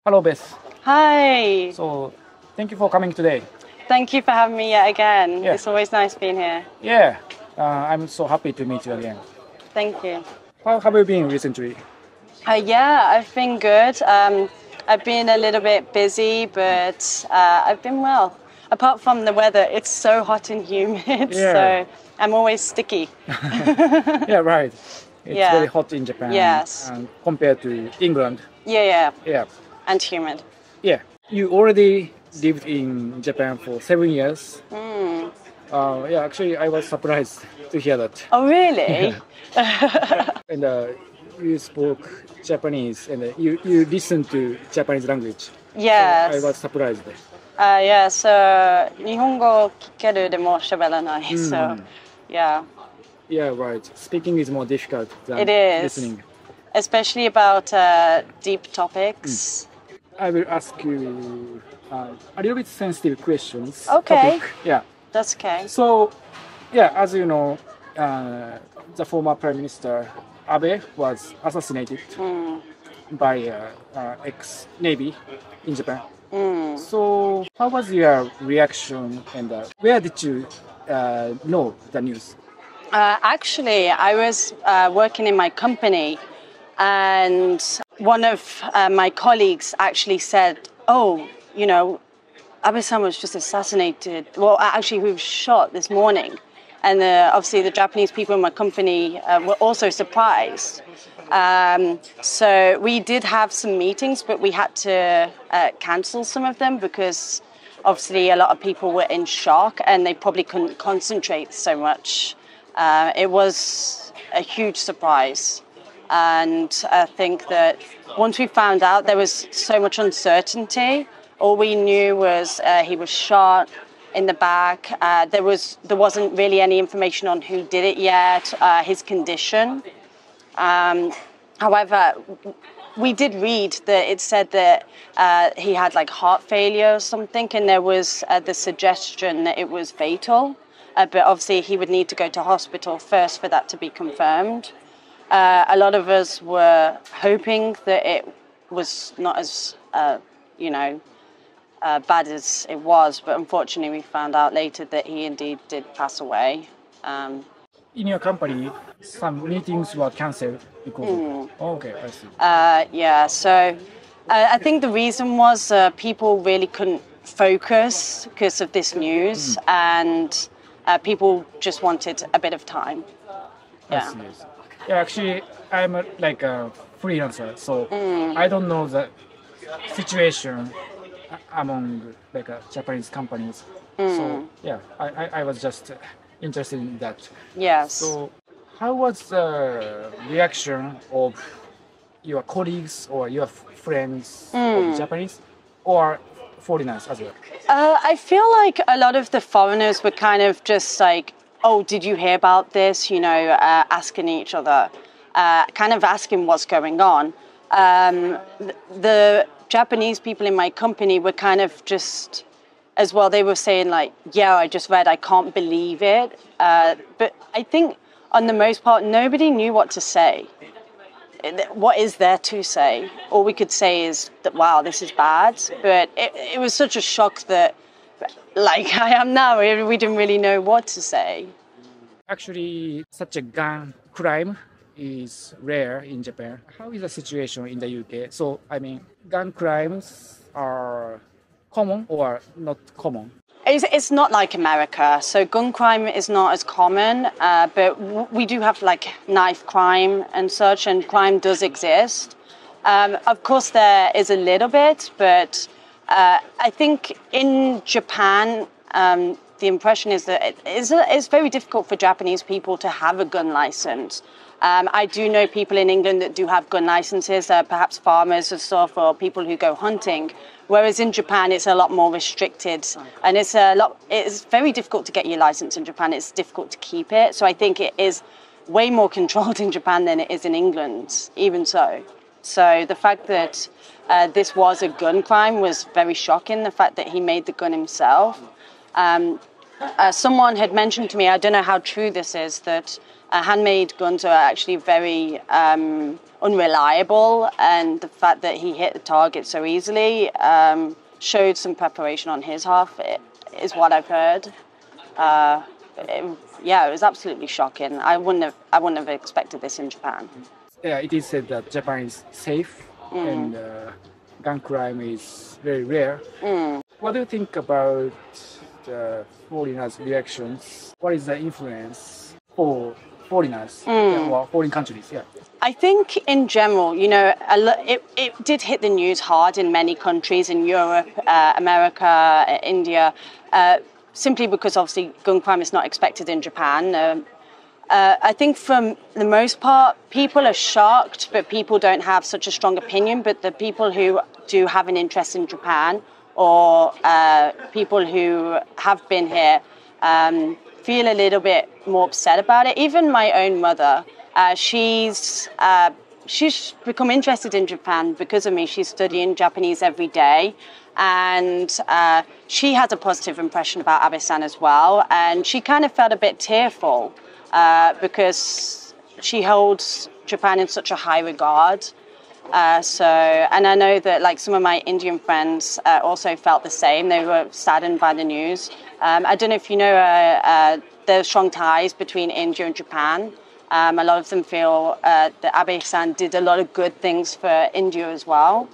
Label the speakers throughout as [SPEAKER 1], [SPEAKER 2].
[SPEAKER 1] Hello, Beth.
[SPEAKER 2] Hi.
[SPEAKER 1] So, thank you for coming today.
[SPEAKER 2] Thank you for having me yet again.
[SPEAKER 1] Yeah.
[SPEAKER 2] It's always nice being here.
[SPEAKER 1] Yeah, I'm so happy to meet you again.
[SPEAKER 2] Thank you.
[SPEAKER 1] How have you been recently?
[SPEAKER 2] Yeah, I've been good. I've been a little bit busy, but I've been well. Apart from the weather, it's so hot and humid, so I'm always sticky.
[SPEAKER 1] Yeah, right. It's very hot in Japan.
[SPEAKER 2] Yes.
[SPEAKER 1] Compared to England.
[SPEAKER 2] Yeah.
[SPEAKER 1] Yeah.
[SPEAKER 2] And humid.
[SPEAKER 1] Yeah. You already lived in Japan for 7 years. Yeah, actually, I was surprised to hear that.
[SPEAKER 2] Oh, really?
[SPEAKER 1] And you spoke Japanese and you listened to Japanese language.
[SPEAKER 2] Yes.
[SPEAKER 1] So I was surprised.
[SPEAKER 2] Yeah, so 日本語聞けるでも喋らない. So, yeah.
[SPEAKER 1] Yeah, right. Speaking is more difficult than
[SPEAKER 2] It is.
[SPEAKER 1] listening.
[SPEAKER 2] Especially about deep topics.
[SPEAKER 1] I will ask you a little bit sensitive questions.
[SPEAKER 2] Okay.
[SPEAKER 1] Topic. Yeah.
[SPEAKER 2] That's okay.
[SPEAKER 1] So, yeah, as you know, the former Prime Minister Abe was assassinated by ex-Navy in Japan. So, how was your reaction and where did you know the news?
[SPEAKER 2] Actually, I was working in my company, and one of my colleagues actually said, "Oh, you know, Abe-san was just assassinated. Well, actually, he was shot this morning." And obviously, the Japanese people in my company were also surprised. So we did have some meetings, but we had to cancel some of them because obviously a lot of people were in shock and they probably couldn't concentrate so much. It was a huge surprise. And I think that once we found out, there was so much uncertainty. All we knew was he was shot in the back. There wasn't really any information on who did it yet, his condition. However, we did read that it said that he had like heart failure or something, and there was the suggestion that it was fatal. But obviously, he would need to go to hospital first for that to be confirmed. A lot of us were hoping that it was not as, bad as it was, but unfortunately we found out later that he indeed did pass away.
[SPEAKER 1] In your company, some meetings were cancelled because okay, I see.
[SPEAKER 2] Yeah, so I think the reason was people really couldn't focus because of this news, and people just wanted a bit of time. Yeah.
[SPEAKER 1] Yeah, actually, I'm like a freelancer, so I don't know the situation among like Japanese companies. So yeah, I was just interested in that.
[SPEAKER 2] Yes.
[SPEAKER 1] So how was the reaction of your colleagues or your friends of Japanese or foreigners as well?
[SPEAKER 2] I feel like a lot of the foreigners were kind of just like, "Oh, did you hear about this?" You know, asking each other, kind of asking what's going on. The Japanese people in my company were kind of just, as well, they were saying like, "Yeah, I just read, I can't believe it." But I think on the most part, nobody knew what to say. What is there to say? All we could say is that, wow, this is bad. But it was such a shock that, like I am now, we didn't really know what to say.
[SPEAKER 1] Actually, such a gun crime is rare in Japan. How is the situation in the UK? So, I mean, gun crimes are common or not common?
[SPEAKER 2] It's not like America. So gun crime is not as common, but we do have like knife crime and such, and crime does exist. Of course, there is a little bit, but I think in Japan, the impression is that it's very difficult for Japanese people to have a gun license. I do know people in England that do have gun licenses, perhaps farmers and stuff, or people who go hunting. Whereas in Japan, it's a lot more restricted, and it's very difficult to get your license in Japan. It's difficult to keep it. So I think it is way more controlled in Japan than it is in England, even so. So the fact that this was a gun crime was very shocking, the fact that he made the gun himself. Someone had mentioned to me, I don't know how true this is, that handmade guns are actually very unreliable, and the fact that he hit the target so easily showed some preparation on his half, is what I've heard. It was absolutely shocking. I wouldn't have expected this in Japan.
[SPEAKER 1] Yeah, it is said that Japan is safe and gun crime is very rare. What do you think about the foreigners' reactions? What is the influence for foreigners or foreign countries? Yeah.
[SPEAKER 2] I think in general, it did hit the news hard in many countries in Europe, America, India, simply because obviously gun crime is not expected in Japan. I think for the most part, people are shocked, but people don't have such a strong opinion. But the people who do have an interest in Japan, or people who have been here, feel a little bit more upset about it. Even my own mother, she's become interested in Japan because of me. She's studying Japanese every day. And she has a positive impression about Abe-san as well. And she kind of felt a bit tearful because she holds Japan in such a high regard. And I know that like some of my Indian friends also felt the same. They were saddened by the news. I don't know if you know, there are strong ties between India and Japan. A lot of them feel that Abe-san did a lot of good things for India as well.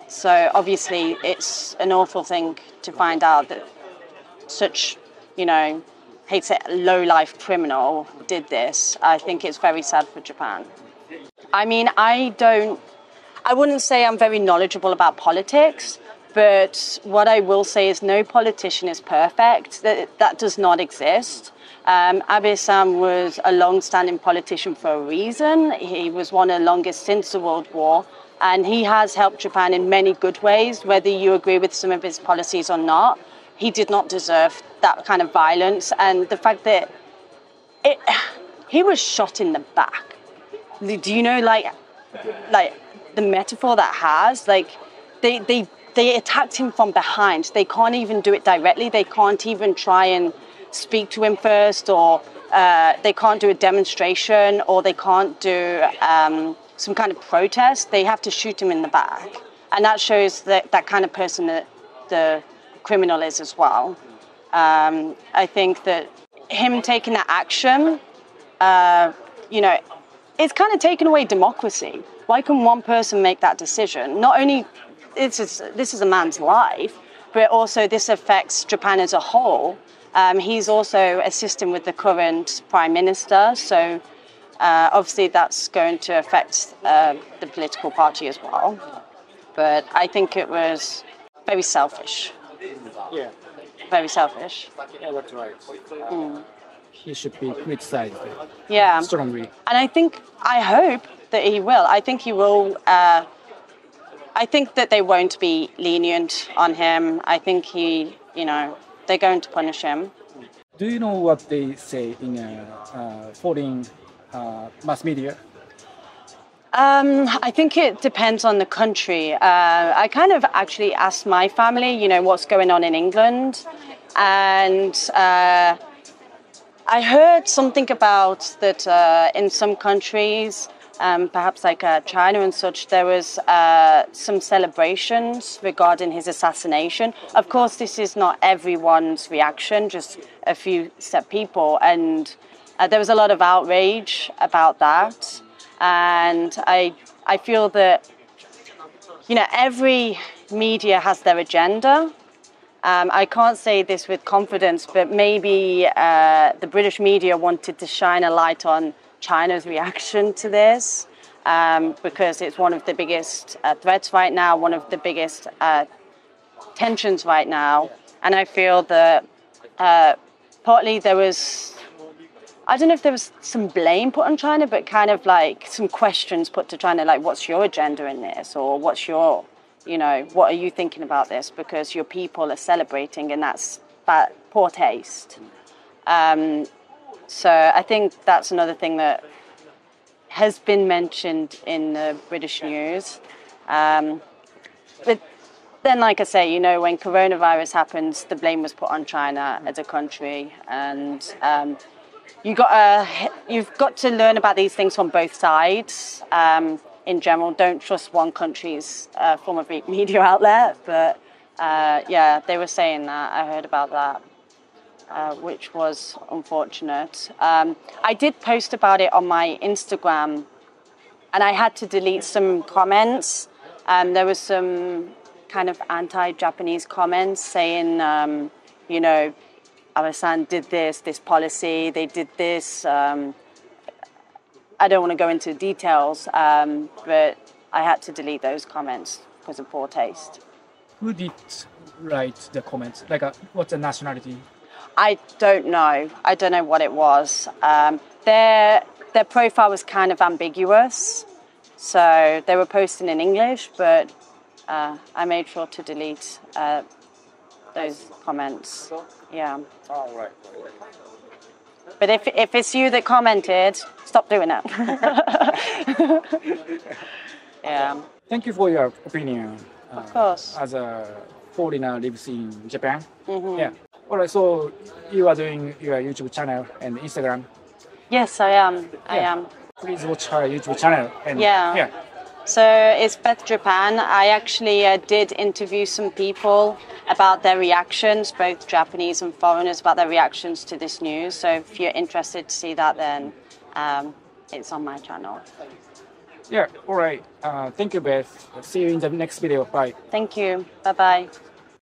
[SPEAKER 2] So obviously it's an awful thing to find out that such, hate to say low-life criminal did this. I think it's very sad for Japan. I mean, I wouldn't say I'm very knowledgeable about politics, but what I will say is no politician is perfect. That does not exist. Abe-san was a long-standing politician for a reason. He was one of the longest since the World War. And he has helped Japan in many good ways, whether you agree with some of his policies or not. He did not deserve that kind of violence. And the fact that he was shot in the back. Do you know, like the metaphor that has? Like, they attacked him from behind. They can't even do it directly. They can't even try and speak to him first, or they can't do a demonstration, or they can't do some kind of protest. They have to shoot him in the back. And that shows that kind of person that the criminal is as well. I think that him taking that action, it's kind of taken away democracy. Why can one person make that decision? Not only this is a man's life, but also this affects Japan as a whole. He's also assisting with the current prime minister, so obviously that's going to affect the political party as well. But I think it was very selfish.
[SPEAKER 1] Yeah.
[SPEAKER 2] Very selfish.
[SPEAKER 1] Yeah, that's right. He should be criticized strongly. And
[SPEAKER 2] I hope that he will. I think he will. I think that they won't be lenient on him. I think they're going to punish him.
[SPEAKER 1] Do you know what they say in foreign mass media?
[SPEAKER 2] I think it depends on the country. I kind of actually asked my family, what's going on in England. And I heard something about that in some countries, perhaps like China and such, there was some celebrations regarding his assassination. Of course, this is not everyone's reaction, just a few set people. And there was a lot of outrage about that. And I feel that, every media has their agenda. I can't say this with confidence, but maybe the British media wanted to shine a light on China's reaction to this, because it's one of the biggest threats right now, one of the biggest tensions right now. And I feel that partly there was, I don't know if there was some blame put on China, but kind of like some questions put to China, like, what's your agenda in this? Or what's your, what are you thinking about this? Because your people are celebrating, and that's poor taste. So I think that's another thing that has been mentioned in the British news. But then, like I say, when coronavirus happens, the blame was put on China as a country. And you've got to learn about these things from both sides. In general, don't trust one country's form of media outlet. But yeah, they were saying that. I heard about that, which was unfortunate. I did post about it on my Instagram, and I had to delete some comments. There was some kind of anti-Japanese comments saying, you know, Abe-san did this policy, they did this. I don't want to go into details, but I had to delete those comments because of poor taste.
[SPEAKER 1] Who did write the comments? Like, what's the nationality?
[SPEAKER 2] I don't know. I don't know what it was. Their profile was kind of ambiguous, so they were posting in English, but I made sure to delete those comments. Yeah.
[SPEAKER 1] Oh, right.
[SPEAKER 2] But if it's you that commented, stop doing it. Yeah.
[SPEAKER 1] Thank you for your opinion.
[SPEAKER 2] Of course.
[SPEAKER 1] As a foreigner lives in Japan.
[SPEAKER 2] Mm-hmm.
[SPEAKER 1] Yeah. All right. So you are doing your YouTube channel and Instagram.
[SPEAKER 2] Yes, I am. I am.
[SPEAKER 1] Please watch her YouTube channel. And,
[SPEAKER 2] yeah. So it's Beth Japan. I actually did interview some people about their reactions, both Japanese and foreigners, about their reactions to this news. So if you're interested to see that, then it's on my channel.
[SPEAKER 1] Yeah, all right. Thank you, Beth. See you in the next video. Bye.
[SPEAKER 2] Thank you. Bye-bye.